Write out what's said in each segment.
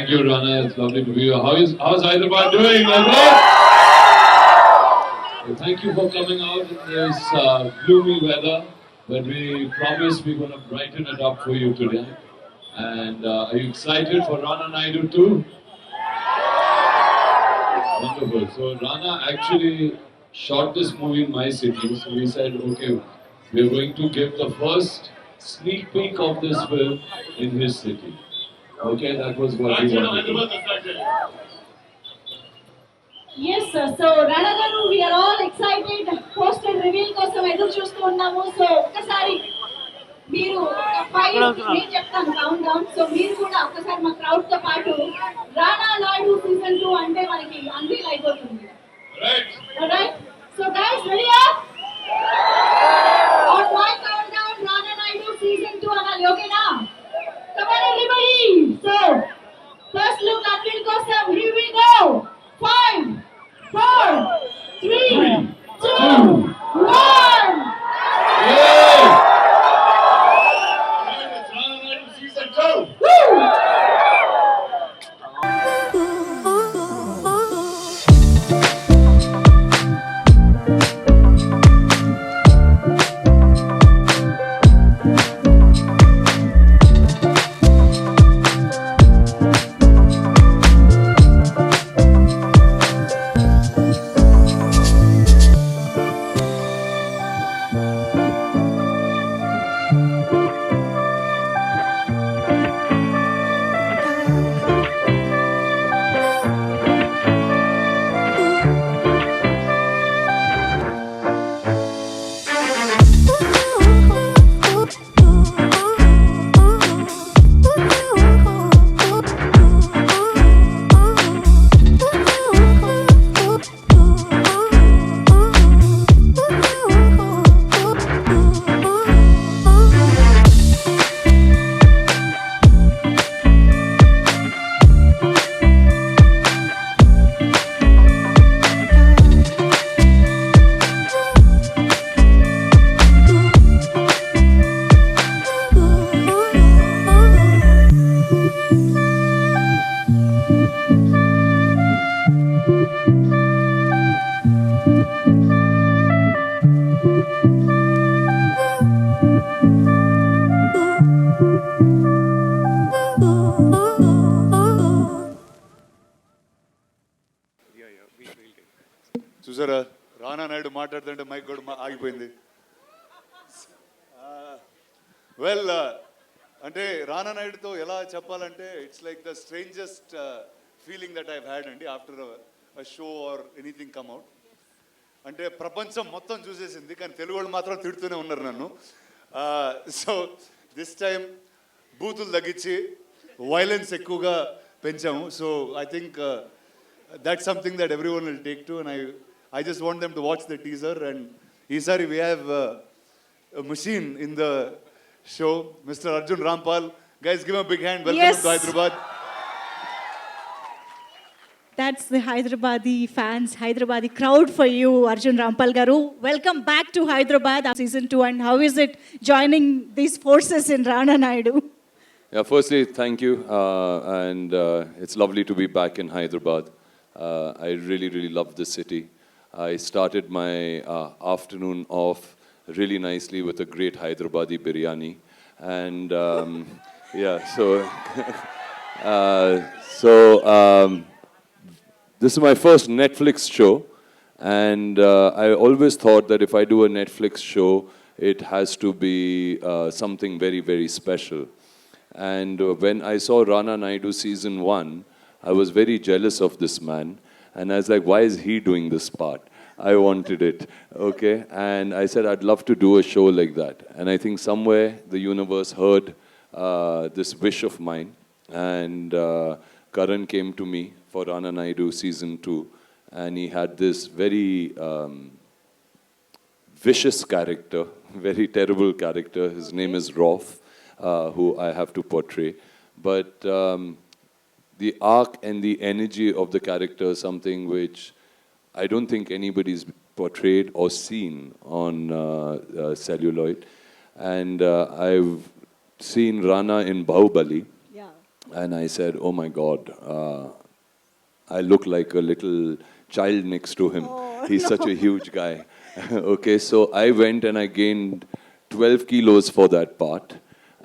Thank you, Rana. It's lovely to be here. How's Hyderabad doing? Lovely? Well, thank you for coming out in this gloomy weather, but we promise we're going to brighten it up for you today. And are you excited for Rana Naidu too? Wonderful. So Rana actually shot this movie in my city. So we said, okay, we're going to give the first sneak peek of this film in his city. Okay, that was what we wanted to do. Yes, sir. So Rana garu, we are all excited. Poster reveal కోసం ఎదురు చూస్తూ ఉన్నాము. So ఒక్కసారి మీరు five నేను చెప్తాను count down. So మీరు కూడా ఒక్కసారి మా క్రౌడ్ తో పాటు రానా నాయుడు సీజన్ 2 అంటే మనకి అన్వీల్ అయిపోతుంది. Right. So guys ready up? On my count down Rana Naidu season 2 అనాలి. ఓకేనా? Come on everybody. So first look unveil కోసం here we go. 5, 4, 3, 2, 1. Yay! Season 2. Woo! చూసారా రానా నాయుడు మాట్లాడుతుంటే మైక్ కూడా ఆగిపోయింది. వెల్ అంటే రానా నాయుడుతో ఎలా చెప్పాలంటే it's like the strangest feeling that I've had అండి after a show or anything come out. అంటే ప్రపంచం మొత్తం చూసేసింది కానీ తెలుగు వాళ్ళు మాత్రం తిడుతూనే ఉన్నారు నన్ను. సో దిస్ టైం బూతులు తగ్గించి వైలెన్స్ ఎక్కువగా పెంచాము. So I think that's something that everyone will take to, and I just want them to watch the teaser. And Isari, we have a machine in the show, Mr. Arjun Rampal. Guys, give him a big hand. Welcome to Hyderabad. That's the Hyderabadi fans, Hyderabadi crowd for you, Arjun Rampal garu. Welcome back to Hyderabad, season 2. And how is it joining these forces in Rana Naidu? Yeah, firstly, thank you. And it's lovely to be back in Hyderabad. I really, really love this city. I started my afternoon off really nicely with a great Hyderabadi biryani. And yeah, this is my first Netflix show. And I always thought that if I do a Netflix show, it has to be something very, very special. And when I saw Rana Naidu season 1, I was very jealous of this man. And I was like, why is he doing this part? I wanted it, okay? And I said, I'd love to do a show like that. And I think somewhere the universe heard this wish of mine. And Karan came to me for Rana Naidu season 2. And he had this very vicious character, very terrible character. His name is Rolf, who I have to portray. But the arc and the energy of the character is something which I don't think anybody's portrayed or seen on celluloid. And I've seen Rana in Bahubali. Yeah. and I said, "Oh my God, I look like a little child next to him. He's such a huge guy." Okay, so I went and I gained 12 kilos for that part,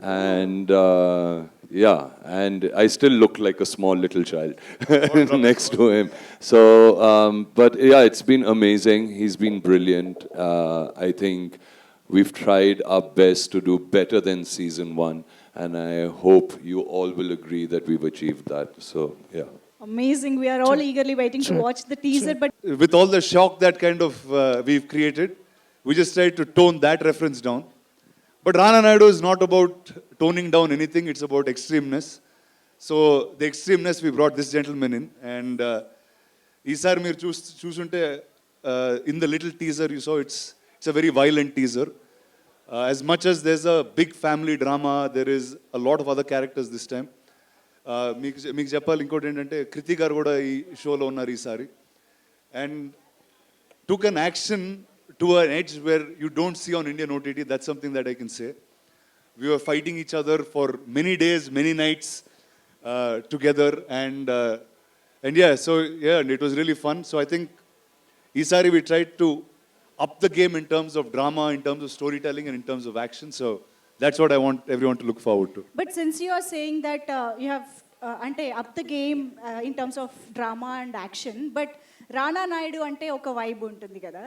and yeah, and I still look like a small little child next to him. So, but yeah, it's been amazing. He's been brilliant. I think we've tried our best to do better than season one, and I hope you all will agree that we've achieved that. So, yeah. Amazing. We are all eagerly waiting to watch the teaser. But With all the shock that kind of we've created, we just tried to tone that reference down. But Rana Naidu is not about toning down anything, it's about extremeness. So the extremeness we brought this gentleman in. And ఈసారి మీరు చూసుంటే in the little teaser you saw, it's a very violent teaser. As much as there's a big family drama, there is a lot of other characters this time. మీకు చెప్పాలి ఇంకోటి ఏంటంటే కృతి గారు కూడా ఈ షోలో ఉన్నారు ఈసారి. And took an action to an edge where you don't see on Indian OTT. That's something that I can say. We were fighting each other for many days, many nights together, and yeah, so yeah, and it was really fun. So I think Isari we tried to up the game in terms of drama, in terms of storytelling, and in terms of action. So that's what I want everyone to look forward to. But since you are saying that you have ante up the game in terms of drama and action, but రానా నాయుడు అంటే ఒక vibe ఉంటుంది కదా,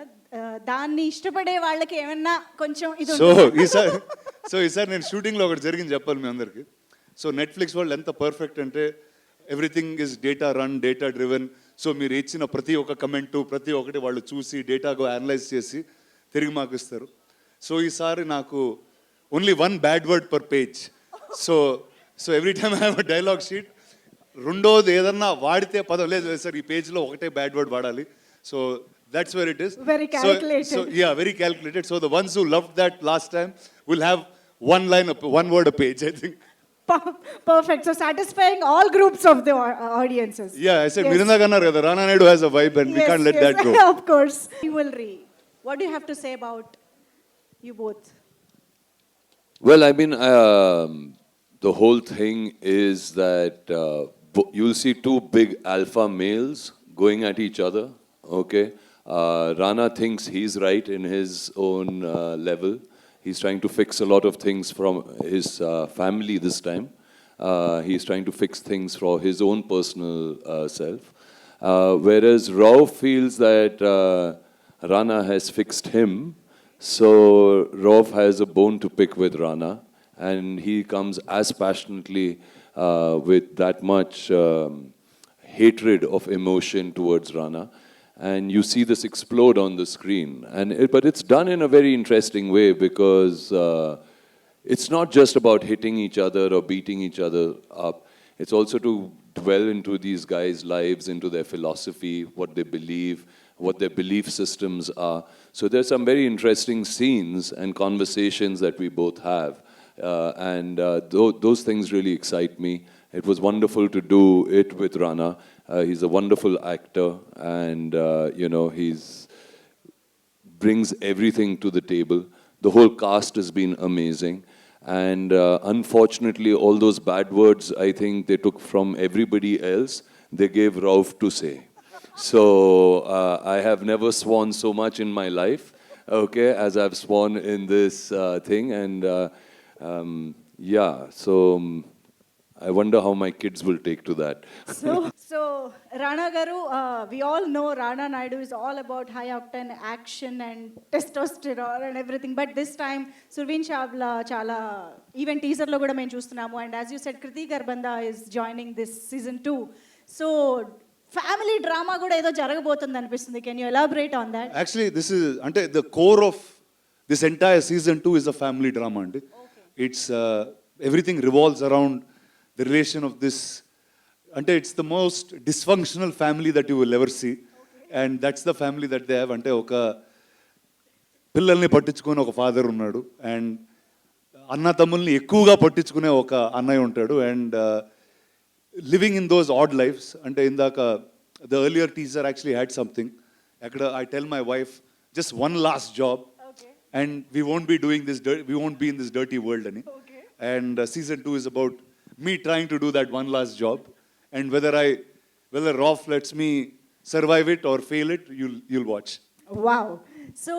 దాన్ని ఇష్టపడే వాళ్ళకి ఏమన్నా కొంచెం ఇది ఈసారి నేను షూటింగ్లో ఒకటి జరిగింది చెప్పాలి మీ అందరికి. సో నెట్ఫ్లిక్స్ వాళ్ళు ఎంత పర్ఫెక్ట్ అంటే everything is data run, data driven. So మీరు ఇచ్చిన ప్రతి ఒక్క కమెంటు ప్రతి ఒక్కటి వాళ్ళు చూసి డేటాకు అనలైజ్ చేసి తిరిగి మాకు ఇస్తారు. సో ఈసారి నాకు only 1 bad word per page. So every time I have a dialogue sheet. రెండోది ఏదన్నా వాడితే పదం లేదు సార్ ఈ పేజ్లో ఒకటే బ్యాడ్ వర్డ్ వాడాలి. So that's where it is. Very calculated. So yeah, very calculated. So the ones who loved that last time will have one word a page, I think. Perfect. So satisfying all groups of the audiences. Yeah, I said Mirinda Gannar kada Rana Naidu has a vibe and we can't let that go. Of course. Rivalry. What do you have to say about you both? Well, I mean, the whole thing is that you'll see two big alpha males going at each other, okay? Rana thinks he's right in his own level. He's trying to fix a lot of things from his family this time. He's trying to fix things for his own personal self. Whereas Rao feels that Rana has fixed him, so Rauf has a bone to pick with Rana, and he comes as passionately with that much hatred of emotion towards Rana. And you see this explode on the screen. But it's done in a very interesting way because it's not just about hitting each other or beating each other up. It's also to dwell into these guys' lives, into their philosophy, what they believe, what their belief systems are. So there's some very interesting scenes and conversations that we both have. Those things really excite me. It was wonderful to do it with Rana. He's a wonderful actor, and he's brings everything to the table. The whole cast has been amazing, and unfortunately, all those bad words I think they took from everybody else. They gave Rauf to say. So I have never sworn so much in my life, okay, as I've sworn in this thing, and yeah, so. I wonder how my kids will take to that. So Rana Garu, we all know Rana Naidu is all about high octane action and testosterone and everything. But this time, Surveen Chawla chala even teaser lo kuda men chustunnamo, and as you said, Kriti Garbanda is joining this season 2. So family drama kuda edo jaragabotundi anipistundi. Can you elaborate on that? Actually, this is ante the core of this entire season 2 is a family drama ante. Okay. It's everything revolves around the relation of this, ante it's the most dysfunctional family that you will ever see. Okay. And that's the family that they have. Ante oka పిల్లల్ని పట్టించుకునే ఒక father ఉన్నాడు, and అన్న తమ్ముల్ని ఎక్కువగా పట్టించుకునే ఒక అన్నయ్య ఉంటాడు, and living in those odd lives. అంటే ఇందాక the earlier teaser actually had something అక్కడ I tell my wife just one last job and we won't be doing this, we won't be in this dirty world అని. And season 2 is about me trying to do that one last job, and whether Rolf lets me survive it or fail it, you'll watch. Wow. So,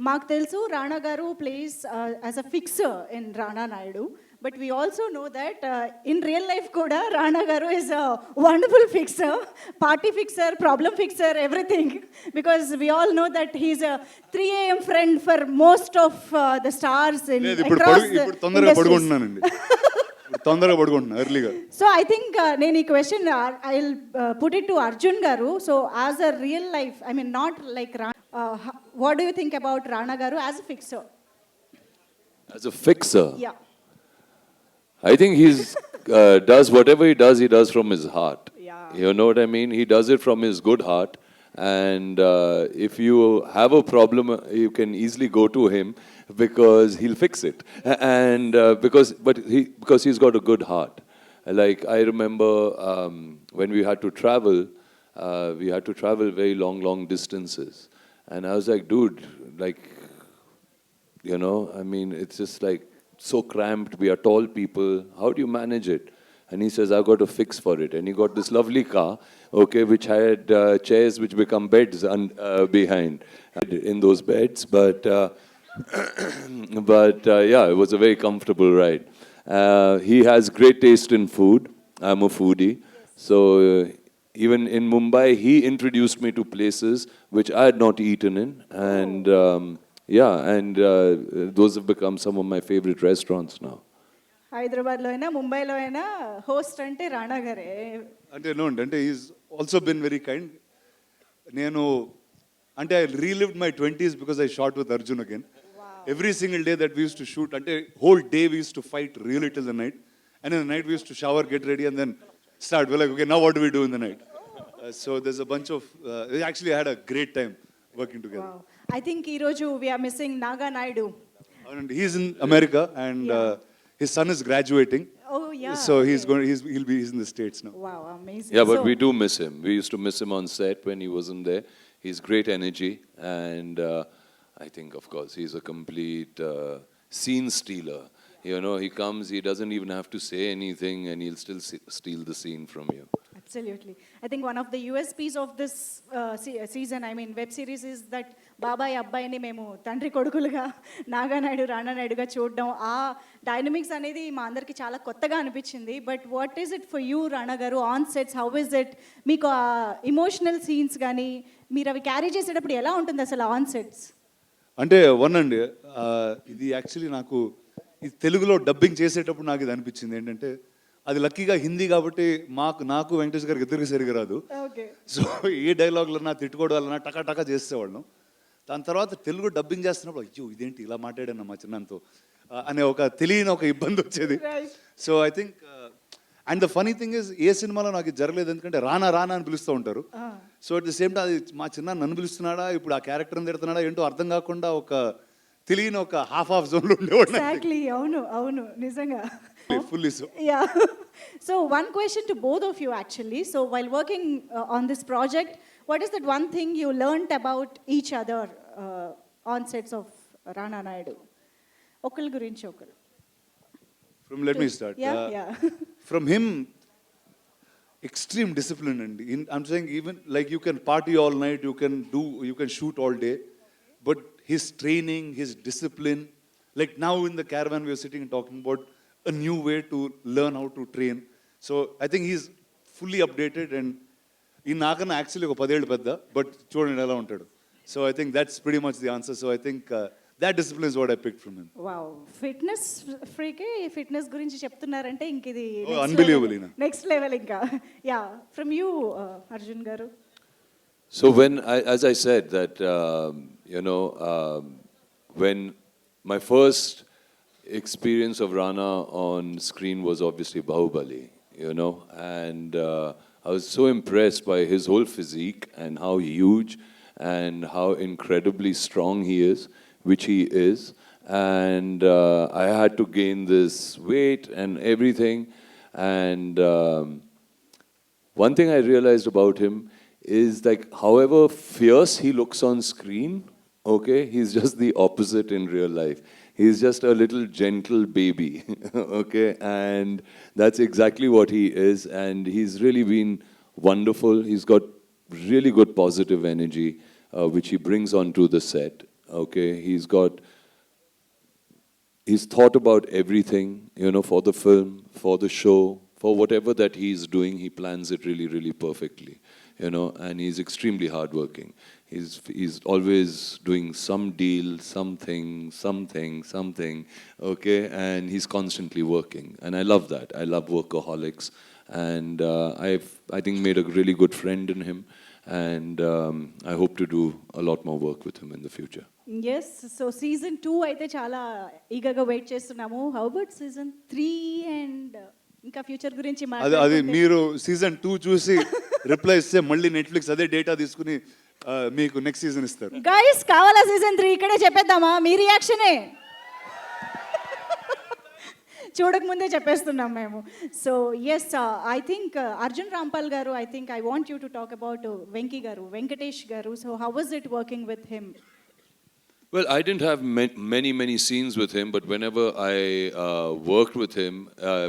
మాకు తెలుసు రాణా గారు place as a ఫిక్సర్ in Rana Naidu, but we also know that in real life కూడా రాణా గారు is a wonderful ఫిక్సర్, party ఫిక్సర్, problem ఫిక్సర్, everything, because we all know that he's a 3 AM friend for most of the stars in ఇప్పుడు తొందరగా పడుకుంటున్నానండి. తొందరగా పడుకుంటున్నా ఎర్లీగా. So I think నేను ఈ question I will put it to Arjun garu. So as a real life, I mean not like what do you think about Rana garu as a fixer? As a fixer, Yeah. I think he's does whatever he does from his heart. Yeah. You know what I mean? He does it from his good heart. And if you have a problem, you can easily go to him because he'll fix it. And because he's got a good heart. Like I remember when we had to travel very long distances. And I was like, dude, like, you know, I mean, it's just like so cramped. We are tall people. How do you manage it? And he says, I've got a fix for it. And he got this lovely car, okay, which had chairs which become beds behind in those beds. But yeah, it was a very comfortable ride. He has great taste in food. I'm a foodie. So even in Mumbai, he introduced me to places which I had not eaten in. And those have become some of my favorite restaurants now. హైదరాబాద్లో అయినా ముంబైలో అయినా host అంటే రాణా గారే. అంటే no అంటే is also been very kind. నేను అంటే I relived my 20s because I shot with Arjun again. Every single day that we use to shoot, అంటే whole day we use to fight really till the night, and in the night we use to shower, get ready, and then start. We're like, okay, now what do we do in the night? So there's a bunch of we actually had a great time working together. Wow. I think ఈరోజు we are missing Naga Naidu. And he's in America, and his son is graduating. Oh yeah. So he's in the States now. Wow, amazing. Yeah, but So, we do miss him. We used to miss him on set when he wasn't there. He's great energy, and I think, of course, he's a complete scene stealer. You know, he comes, he doesn't even have to say anything, and he'll still steal the scene from you. Absolutely. I think one of the USPs of this season, I mean web series, is that బాబాయ్ అబ్బాయిని మేము తండ్రి కొడుకులుగా నాగానాయుడు రాణా నాయుడుగా చూడడం, ఆ dynamics అనేది మా అందరికి చాలా కొత్తగా అనిపించింది. But what is it for you Rana garu on sets? How is it? మీకు ఆ ఇమోషనల్ సీన్స్ కానీ మీరు అవి క్యారీ చేసేటప్పుడు ఎలా ఉంటుంది అసలు ఆన్ సెట్స్? అంటే అండి, ఇది యాక్చువల్లీ నాకు ఇది తెలుగులో డబ్బింగ్ చేసేటప్పుడు నాకు ఇది అనిపించింది ఏంటంటే, అది లక్కీగా హిందీ కాబట్టి నాకు వెంకటేష్ గారికి ఇద్దరికి సరిగా రాదు. సో ఏ డైలాగులన్నా తిట్టుకోవడాలన్నా టకా చేసేవాళ్ళం. దాని తర్వాత తెలుగు డబ్బింగ్ చేస్తున్నప్పుడు అయ్యో ఇదేంటి ఇలా మాట్లాడాను మా చిన్నంతో అనే ఒక తెలియని ఒక ఇబ్బంది వచ్చేది. So I think and the funny thing is, ఏ సినిమాలో నాకు ఇది జరగలేదు, ఎందుకంటే రానా అని పిలుస్తూ ఉంటారు. So at the same time అది మా చిన్న నన్ను పిలుస్తున్నాడా, ఇప్పుడు ఆ క్యారెక్టర్ని తిడుతున్నాడా ఏంటో అర్థం కాకుండా ఒక తెలియని ఒక హాఫ్ జోన్లో ఉండేవాడు. అవును నిజంగా. Fully so. Yeah. So one question to both of you actually. So while working on this project, what is that one thing you learned about each other on sets of Rana Naidu? Okal gurinchi okal. Let me start. Yeah. From him, extreme discipline, and I'm saying even like you can party all night, you can shoot all day, but his training, his discipline, like now in the caravan we are sitting and talking about a new way to learn how to train. So I think he's fully updated, and in Nagana actually oka 10 ఏళ్ళు పెద్ద, but చూడండి ఎలా ఉంటాడు. So I think that's pretty much the answer. So I think that discipline is what I picked from him. Wow, fitness freak fitness gurinchi చెప్తున్నారంటే ఇంక ఇది unbelievable. Next level ఇంకా. Yeah, from you Arjun garu. So as I said that when my first experience of Rana on screen was obviously Bahubali, and I was so impressed by his whole physique and how huge and how incredibly strong he is, which he is, and I had to gain this weight and everything, and one thing I realized about him is like however fierce he looks on screen, okay, he's just the opposite in real life. He's just a little gentle baby, okay? And that's exactly what he is. And he's really been wonderful. He's got really good positive energy, which he brings onto the set, okay? He's thought about everything, you know, for the film, for the show, for whatever that he's doing, he plans it really, really perfectly, you know, and he's extremely hardworking. He's always doing some deal, something, okay, and he's constantly working, and I love that. I love workaholics, and I think made a really good friend in him, and I hope to do a lot more work with him in the future. Yes so season 2 అయితే చాలా ఈగర్గా wait చేస్తున్నాము. How about season 3 and ఇంకా future గురించి అది మాట్లాడుకుంటే మీరు season 2 చూసి రిప్లై ఇస్తే మళ్ళీ నెట్ఫ్లిక్స్ అదే డేటా తీసుకుని మీకు నెక్స్ట్ సీజన్ ఇస్తారు. గైస్ కావాలా సీజన్ 3 ఇక్కడే చెప్పేద్దామా? మీ రియాక్షనే చూడకముందే చెప్పేస్తున్నాం మేము. So yes I think Arjun Rampal garu, I think I want you to talk about Venky garu, Venkatesh garu. So how was it working with him? Well, I didn't have many scenes with him, but whenever I worked with him,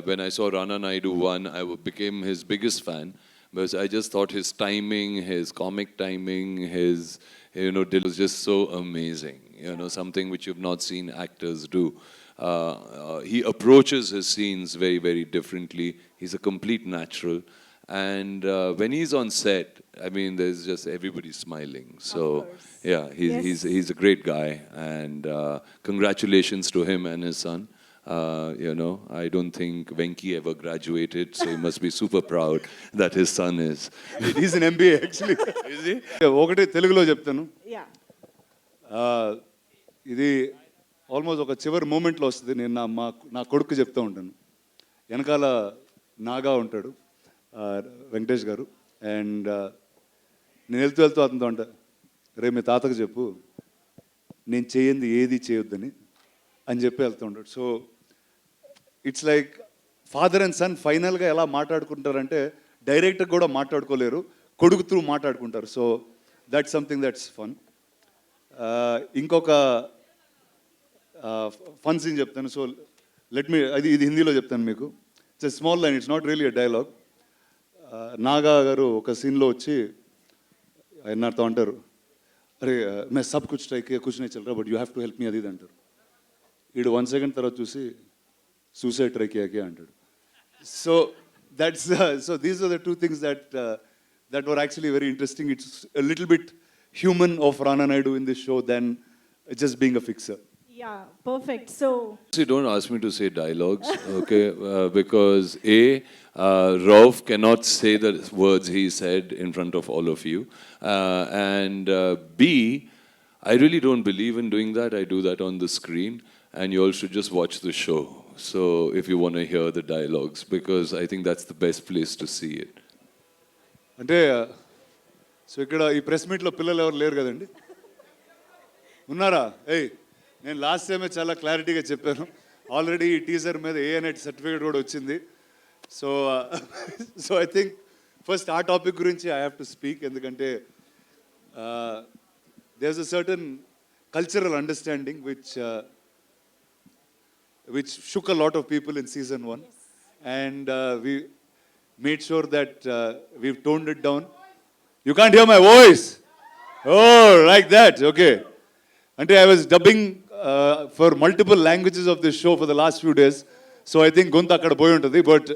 when I saw Rana Naidu 1, became his biggest fan because I just thought his timing, his comic timing, his, you know, was just so amazing. You know, something which you've not seen actors do. He approaches his scenes very differently. He's a complete natural. And when he's on set, I mean, there's just everybody smiling. So, yeah, he's a great guy. And congratulations to him and his son. You know, I don't think Venki ever graduated, so he must be super proud that his son is. He's an MBA actually. Is he? ఒకటి తెలుగులో చెప్తాను. Yeah ఇది almost ఒక చివరి మూమెంట్లో వస్తుంది. నేను నా కొడుకు చెప్తూ ఉంటాను. వెనకాల నాగా ఉంటాడు, వెంకటేష్ గారు, అండ్ నేను వెళ్తూ అతనితో అంట, రేపు మీ తాతకు చెప్పు నేను చేయంది ఏది చేయొద్దని అని చెప్పి వెళ్తూ ఉంటాడు. So it's like father and son ఫైనల్గా ఎలా మాట్లాడుకుంటారంటే డైరెక్ట్గా కూడా మాట్లాడుకోలేరు, కొడుకు త్రూ మాట్లాడుకుంటారు. So that's something that's fun. ఇంకొక ఫన్ సీన్ చెప్తాను. సో ఇది హిందీలో చెప్తాను మీకు. It's a small line, it's not really a dialogue. Naga గారు ఒక సీన్లో వచ్చి ఆయన నాతో అంటారు, అరే మే సబ్ కుచ్ ట్రై కియా కుచ్ नहीं चल रहा but you have to help me అది అంటారు. వీడు 1 సెకండ్ తర్వాత చూసి సూసైడ్ ట్రై కియా అంటాడు. So that's so these are the two things that were actually very interesting. It's a little bit human of Rana Naidu in this show than just being a fixer. Yeah perfect. So See, don't ask me to say dialogues, okay? Because Rauf cannot say the words he said in front of all of you. And B, I really don't believe in doing that. I do that on the screen. And you all should just watch the show. So if you want to hear the dialogues, because I think that's the best place to see it. అంటే so ఇక్కడ ఈ press మీట్లో పిల్లలు ఎవరు లేరు కదండి? ఉన్నారా? నేను లాస్ట్ టైమే చాలా క్లారిటీగా చెప్పాను. ఆల్రెడీ ఈ టీజర్ మీద ఏఎన్ఐటి సర్టిఫికేట్ కూడా వచ్చింది. సో ఐ థింక్ ఫస్ట్ ఆ టాపిక్ గురించి ఐ హ్యావ్ టు స్పీక్. ఎందుకంటే there is a certain cultural understanding which shook a lot of people in season 1. And we made sure that we've toned it down. You can't hear my voice. Oh, like that. Okay. Ante I was dubbing for multiple languages of this show for the last few days. So I think gonta akkada poyi untadi, but